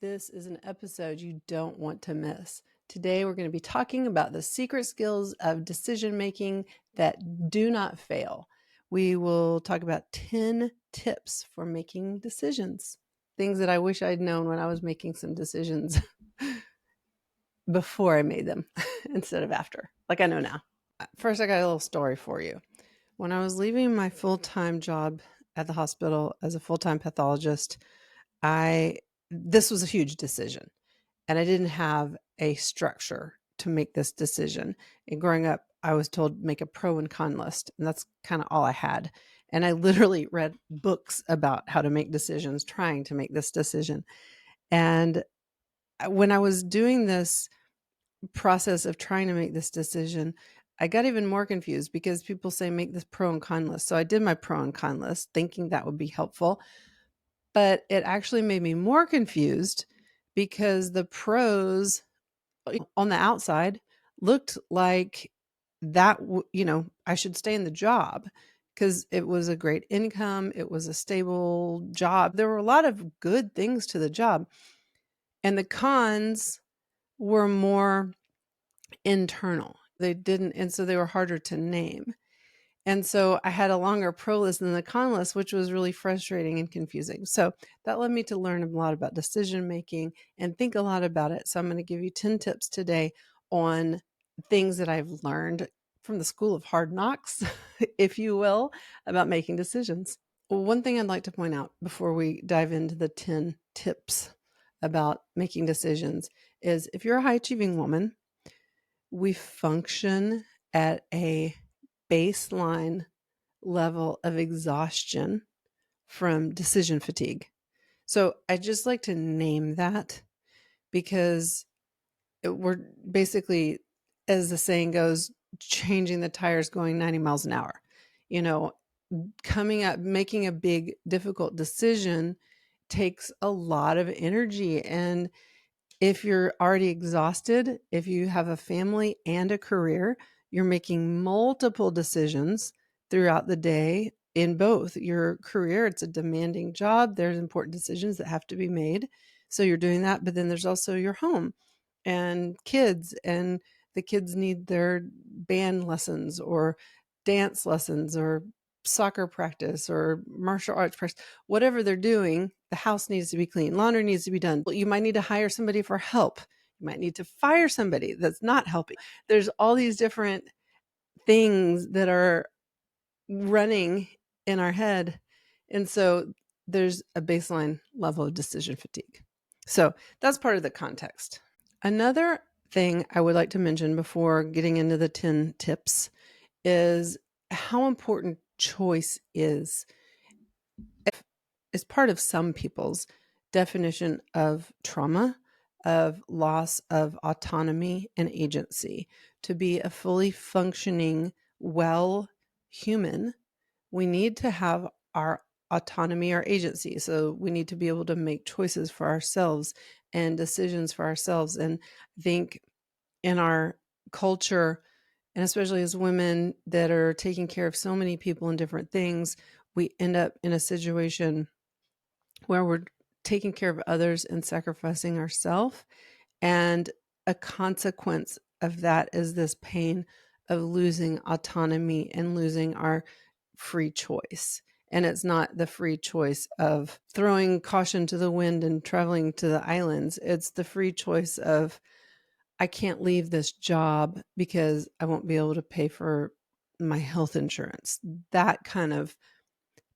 This is an episode you don't want to miss. Today, we're going to be talking about the secret skills of decision making that do not fail. We will talk about 10 tips for making decisions, things that I wish I'd known when I was making some decisions before I made them instead of after, like I know now. First, I got a little story for you. When I was leaving my full-time job at the hospital as a full-time pathologist, this was a huge decision, and I didn't have a structure to make this decision. And growing up, I was told make a pro and con list, and that's kind of all I had. And I literally read books about how to make decisions, trying to make this decision. And when I was doing this process of trying to make this decision, I got even more confused because people say make this pro and con list. So I did my pro and con list thinking that would be helpful, but it actually made me more confused because the pros on the outside looked like that, I should stay in the job because it was a great income. It was a stable job. There were a lot of good things to the job. And the cons were more internal. And so they were harder to name. And so I had a longer pro list than the con list, which was really frustrating and confusing. So that led me to learn a lot about decision making and think a lot about it. So I'm going to give you 10 tips today on things that I've learned from the school of hard knocks, if you will, about making decisions. Well, one thing I'd like to point out before we dive into the 10 tips about making decisions is if you're a high achieving woman, we function at a baseline level of exhaustion from decision fatigue. So I just like to name that because we're basically, as the saying goes, changing the tires going 90 miles an hour. Coming up, making a big, difficult decision takes a lot of energy. And if you're already exhausted, if you have a family and a career, you're making multiple decisions throughout the day in both. Your career, it's a demanding job. There's important decisions that have to be made. So you're doing that. But then there's also your home and kids, and the kids need their band lessons or dance lessons or soccer practice or martial arts practice, whatever they're doing. The house needs to be clean. Laundry needs to be done. You might need to hire somebody for help. You might need to fire somebody that's not helping. There's all these different things that are running in our head. And so there's a baseline level of decision fatigue. So that's part of the context. Another thing I would like to mention before getting into the 10 tips is how important choice is. It's part of some people's definition of trauma, of loss of autonomy and agency. To be a fully functioning, well human, we need to have our autonomy, our agency. So we need to be able to make choices for ourselves and decisions for ourselves. And I think in our culture, and especially as women that are taking care of so many people and different things, we end up in a situation where we're taking care of others and sacrificing ourselves. And a consequence of that is this pain of losing autonomy and losing our free choice. And it's not the free choice of throwing caution to the wind and traveling to the islands. It's the free choice of, I can't leave this job because I won't be able to pay for my health insurance. That kind of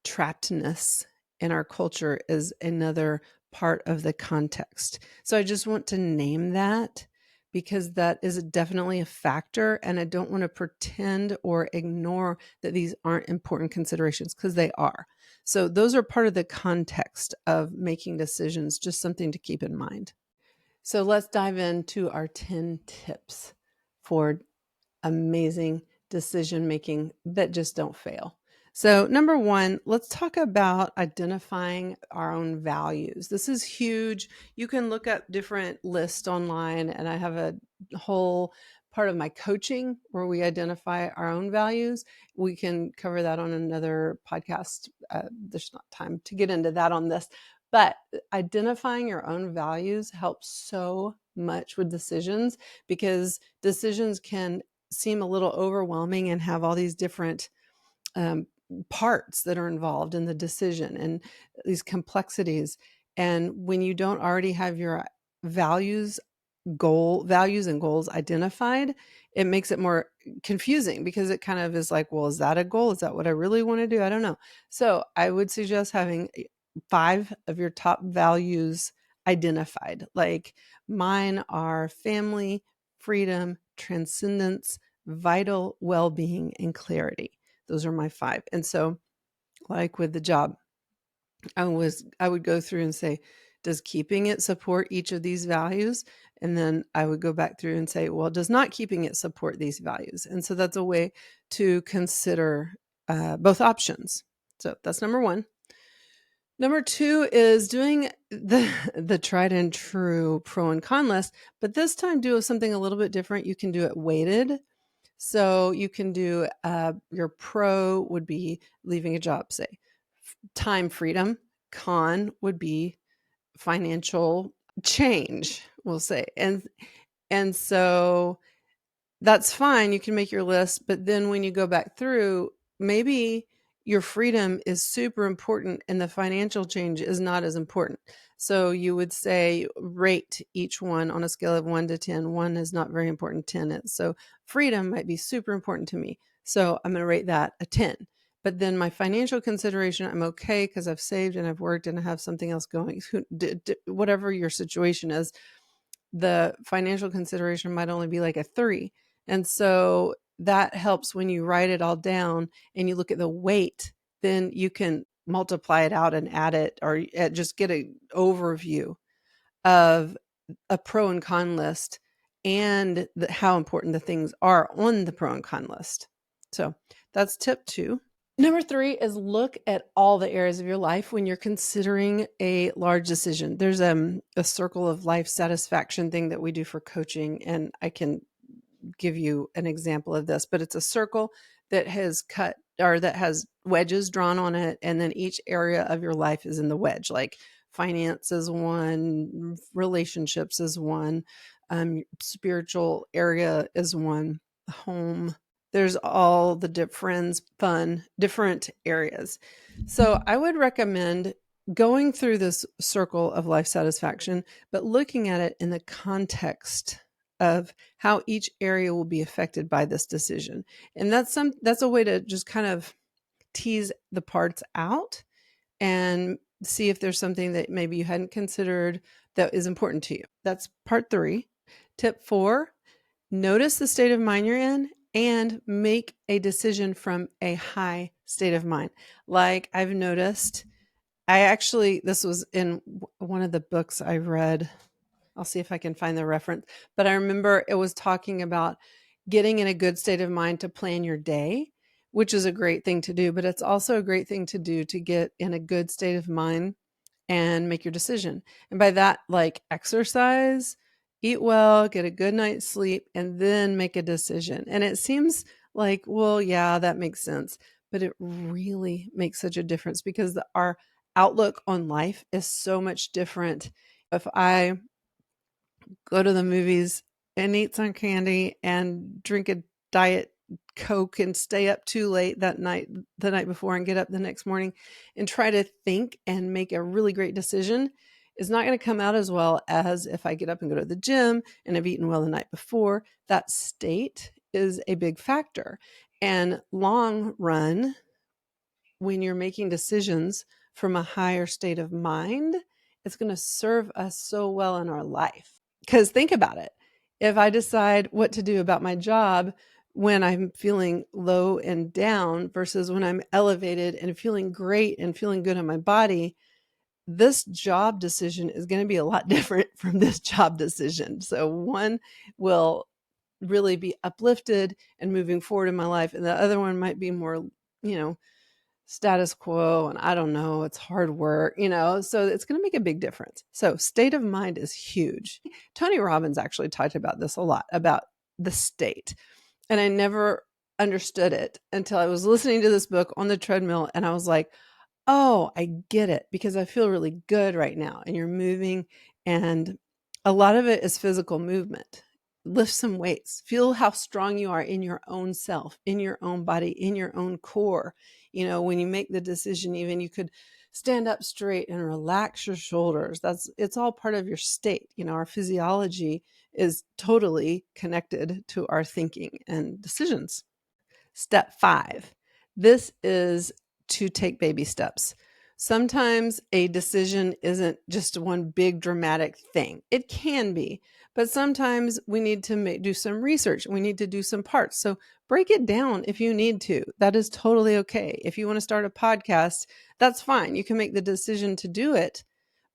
trappedness in our culture is another part of the context. So I just want to name that because that is definitely a factor, and I don't want to pretend or ignore that these aren't important considerations, because they are. So those are part of the context of making decisions, just something to keep in mind. So let's dive into our 10 tips for amazing decision making that just don't fail. So number one, let's talk about identifying our own values. This is huge. You can look up different lists online, and I have a whole part of my coaching where we identify our own values. We can cover that on another podcast. There's not time to get into that on this, But identifying your own values helps so much with decisions, because decisions can seem a little overwhelming and have all these different um, parts that are involved in the decision and these complexities. And when you don't already have your values values and goals identified, it makes it more confusing, because it kind of is like, well, is that a goal? Is that what I really want to do? I don't know. So I would suggest having 5 of your top values identified. Like mine are family, freedom, transcendence, vital well-being, and clarity. Those are my 5. And so, like with the job, I would go through and say, does keeping it support each of these values? And then I would go back through and say, well, does not keeping it support these values? And so that's a way to consider both options. So that's number 1. Number 2 is doing the tried and true pro and con list, but this time do something a little bit different. You can do it weighted. So you can do your pro would be leaving a job, say time freedom. Con would be financial change, we'll say. And so that's fine. You can make your list, but then when you go back through, maybe your freedom is super important and the financial change is not as important. So you would say rate each one on a scale of 1 to 10. 1 is not very important, 10 is. So freedom might be super important to me. So I'm going to rate that a 10. But then my financial consideration, I'm okay because I've saved and I've worked and I have something else going. Whatever your situation is, the financial consideration might only be like a 3. And so that helps when you write it all down and you look at the weight, then you can multiply it out and add it, or just get an overview of a pro and con list and how important the things are on the pro and con list. So that's tip 2. Number 3 is look at all the areas of your life when you're considering a large decision. There's a circle of life satisfaction thing that we do for coaching, and I can give you an example of this, but it's a circle that has that has wedges drawn on it, and then each area of your life is in the wedge. Like finance is one, relationships is one, spiritual area is one, home. There's all the friends, fun, different areas. So I would recommend going through this circle of life satisfaction, but looking at it in the context of how each area will be affected by this decision. And that's a way to just kind of tease the parts out and see if there's something that maybe you hadn't considered that is important to you. That's part 3. Tip 4, notice the state of mind you're in and make a decision from a high state of mind. Like I've noticed, this was in one of the books I read. I'll see if I can find the reference, but I remember it was talking about getting in a good state of mind to plan your day, which is a great thing to do, but it's also a great thing to do to get in a good state of mind and make your decision. And by that, like exercise, eat well, get a good night's sleep, and then make a decision. And it seems like, well, yeah, that makes sense, but it really makes such a difference, because our outlook on life is so much different. If I go to the movies and eat some candy and drink a diet Coke and stay up too late the night before, and get up the next morning and try to think and make a really great decision, is not going to come out as well as if I get up and go to the gym and I've eaten well the night before. That state is a big factor. And long run, when you're making decisions from a higher state of mind, it's going to serve us so well in our life. Because think about it. If I decide what to do about my job when I'm feeling low and down versus when I'm elevated and feeling great and feeling good in my body, this job decision is going to be a lot different from this job decision. So one will really be uplifted and moving forward in my life, and the other one might be more, status quo, and I don't know, it's hard work, so it's going to make a big difference. So state of mind is huge. Tony Robbins actually talked about this a lot, about the state. And I never understood it until I was listening to this book on the treadmill, and I was like, Oh, I get it because I feel really good right now. And you're moving, and a lot of it is physical movement. Lift some weights. Feel how strong you are in your own self, in your own body, in your own core. When you make the decision, even you could stand up straight and relax your shoulders. It's all part of your state. Our physiology is totally connected to our thinking and decisions. Step 5. This is to take baby steps. Sometimes a decision isn't just one big dramatic thing. It can be, but sometimes we need to do some research. We need to do some parts. So break it down if you need to. That is totally okay. If you want to start a podcast, that's fine. You can make the decision to do it,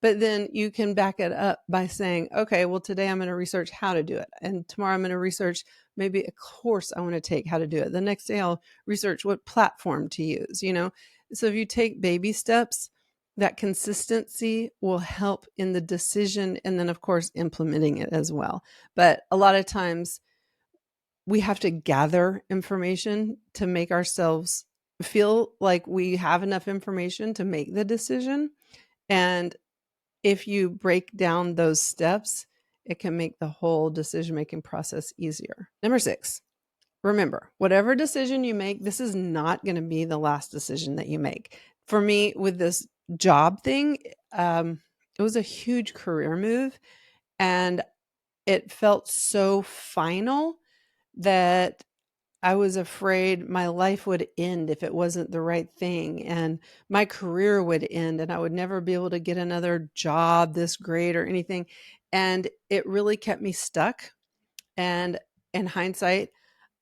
but then you can back it up by saying, okay, well, today I'm going to research how to do it. And tomorrow I'm going to research maybe a course I want to take how to do it. The next day I'll research what platform to use. So if you take baby steps, that consistency will help in the decision and then, of course, implementing it as well. But a lot of times we have to gather information to make ourselves feel like we have enough information to make the decision. And if you break down those steps, it can make the whole decision-making process easier. Number 6, remember, whatever decision you make, this is not going to be the last decision that you make. For me, with this job thing, it was a huge career move, and it felt so final that I was afraid my life would end if it wasn't the right thing, and my career would end, and I would never be able to get another job this great or anything. And it really kept me stuck. And in hindsight,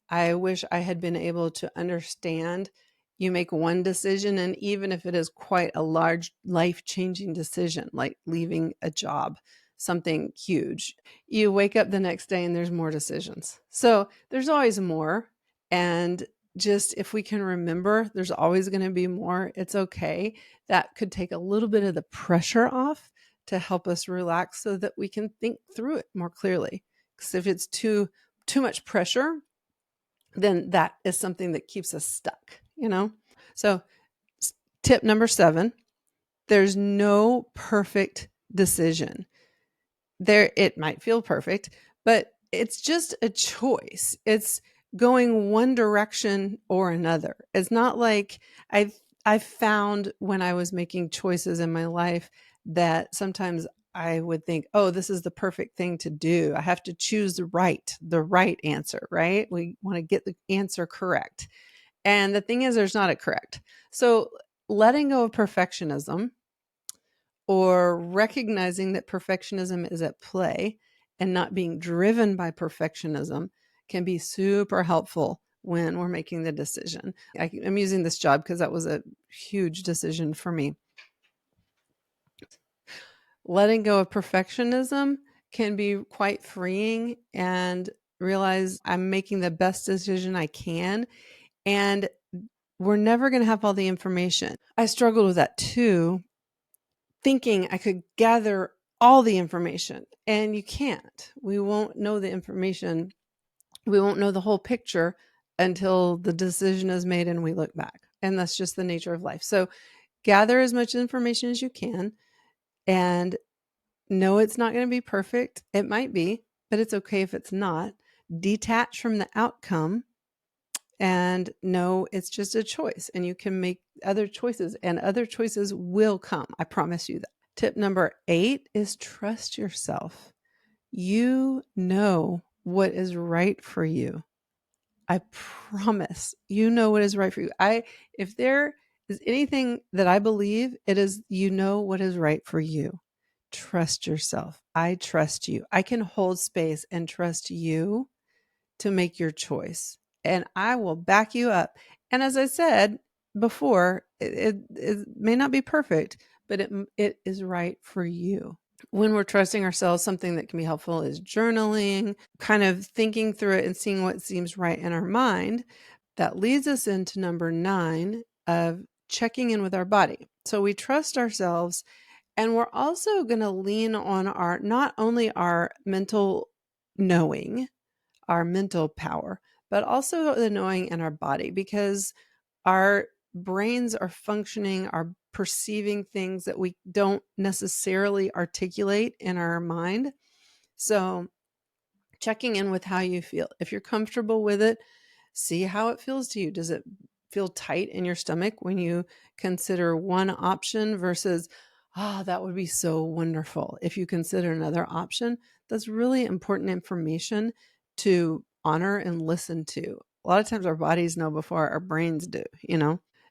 I wish I had been able to understand you make one decision, and even if it is quite a large life-changing decision, like leaving a job, something huge, you wake up the next day and there's more decisions. So there's always more. And just if we can remember, there's always going to be more. It's okay. That could take a little bit of the pressure off to help us relax so that we can think through it more clearly. Because if it's too much pressure, then that is something that keeps us stuck. So tip number 7, there's no perfect decision. It might feel perfect, but it's just a choice. It's going one direction or another. It's not like I've found when I was making choices in my life that sometimes I would think, oh, this is the perfect thing to do. I have to choose the right answer, right? We want to get the answer correct. And the thing is, there's not a correct. So letting go of perfectionism, or recognizing that perfectionism is at play and not being driven by perfectionism, can be super helpful when we're making the decision. I'm using this job because that was a huge decision for me. Letting go of perfectionism can be quite freeing, and realize I'm making the best decision I can. And we're never going to have all the information. I struggled with that too, thinking I could gather all the information, and you can't. We won't know the information. We won't know the whole picture until the decision is made and we look back. And that's just the nature of life. So gather as much information as you can, and know it's not going to be perfect. It might be, but it's okay if it's not. Detach from the outcome and know it's just a choice, and you can make other choices, and other choices will come. I promise you that. Tip number 8 is trust yourself. You know what is right for you. I promise you know what is right for you. If there is anything that I believe, it is you know what is right for you. Trust yourself. I trust you. I can hold space and trust you to make your choice, and I will back you up. And as I said before, it may not be perfect, but it is right for you. When we're trusting ourselves, something that can be helpful is journaling, kind of thinking through it and seeing what seems right in our mind. That leads us into number 9 of checking in with our body. So we trust ourselves, and we're also going to lean on not only our mental knowing, our mental power, but also the knowing in our body, because our brains are functioning, are perceiving things that we don't necessarily articulate in our mind. So checking in with how you feel. If you're comfortable with it, see how it feels to you. Does it feel tight in your stomach when you consider one option versus, that would be so wonderful? If you consider another option, that's really important information to honor and listen to. A lot of times our bodies know before our brains do,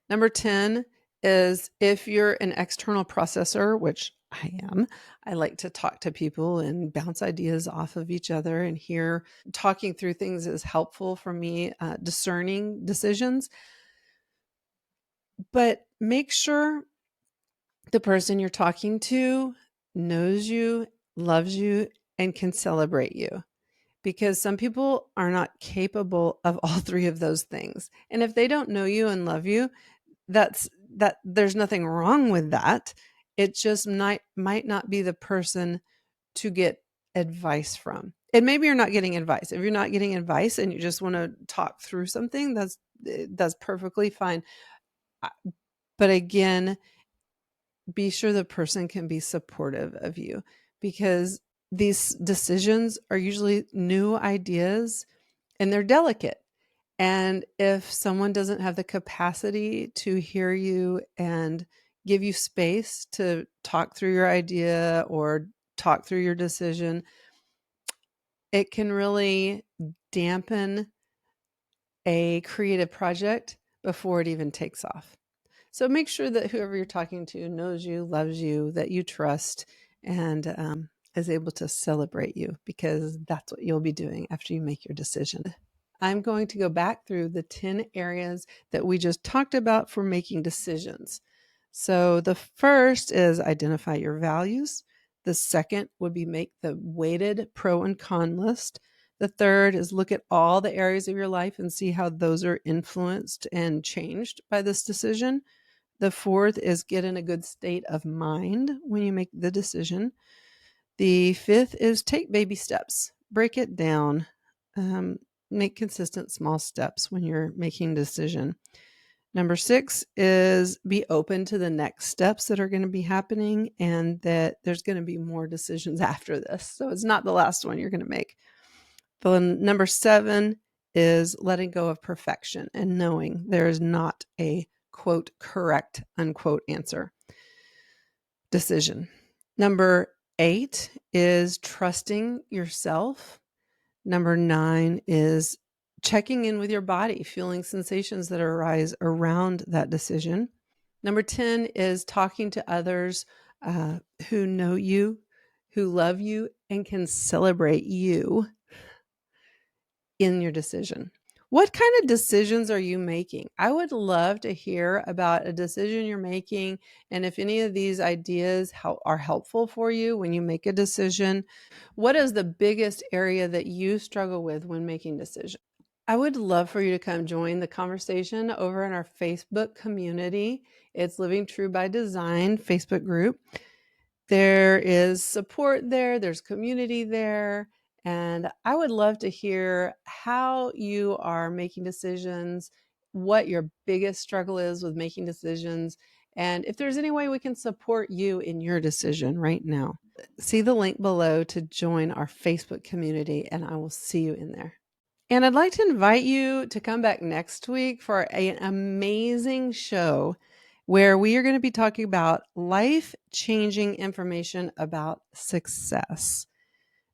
Number 10 is if you're an external processor, which I am, I like to talk to people and bounce ideas off of each other and hear. Talking through things is helpful for me, discerning decisions. But make sure the person you're talking to knows you, loves you, and can celebrate you. Because some people are not capable of all three of those things. And if they don't know you and love you, there's nothing wrong with that. It just might not be the person to get advice from. And maybe you're not getting advice. If you're not getting advice and you just want to talk through something, that's perfectly fine. But again, be sure the person can be supportive of you, because these decisions are usually new ideas and they're delicate. And if someone doesn't have the capacity to hear you and give you space to talk through your idea or talk through your decision, it can really dampen a creative project before it even takes off. So make sure that whoever you're talking to knows you, loves you, that you trust, and is able to celebrate you, because that's what you'll be doing after you make your decision. I'm going to go back through the 10 areas that we just talked about for making decisions. So the first is identify your values. The second would be make the weighted pro and con list. The third is look at all the areas of your life and see how those are influenced and changed by this decision. The fourth is get in a good state of mind when you make the decision. The fifth is take baby steps, break it down, make consistent small steps when you're making a decision. Number 6 is be open to the next steps that are going to be happening, and that there's going to be more decisions after this. So it's not the last one you're going to make. Then number 7 is letting go of perfection and knowing there is not a quote correct unquote answer decision. Number 8 is trusting yourself. Number 9 is checking in with your body, feeling sensations that arise around that decision. Number 10 is talking to others who know you, who love you, and can celebrate you in your decision. What kind of decisions are you making? I would love to hear about a decision you're making, and if any of these ideas are helpful for you when you make a decision. What is the biggest area that you struggle with when making decisions? I would love for you to come join the conversation over in our Facebook community. It's Living True by Design Facebook group. There is support there, there's community there, and I would love to hear how you are making decisions, what your biggest struggle is with making decisions, and if there's any way we can support you in your decision right now. See the link below to join our Facebook community, and I will see you in there. And I'd like to invite you to come back next week for an amazing show where we are going to be talking about life-changing information about success.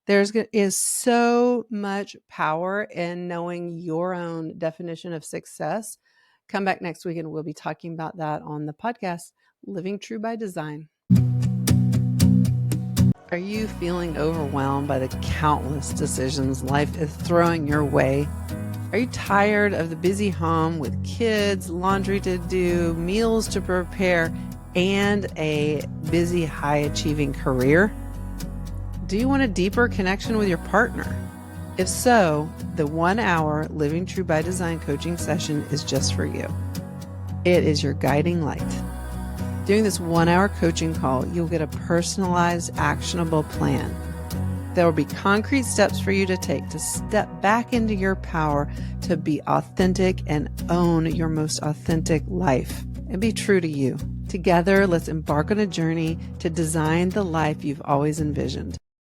There is so much power in knowing your own definition of success. Come back next week and we'll be talking about that on the podcast, Living True by Design. Are you feeling overwhelmed by the countless decisions life is throwing your way? Are you tired of the busy home with kids, laundry to do, meals to prepare, and a busy, high-achieving career? Do you want a deeper connection with your partner? If so, the 1-hour Living True by Design coaching session is just for you. It is your guiding light. During this 1-hour coaching call, you'll get a personalized, actionable plan. There will be concrete steps for you to take to step back into your power to be authentic and own your most authentic life and be true to you. Together, let's embark on a journey to design the life you've always envisioned.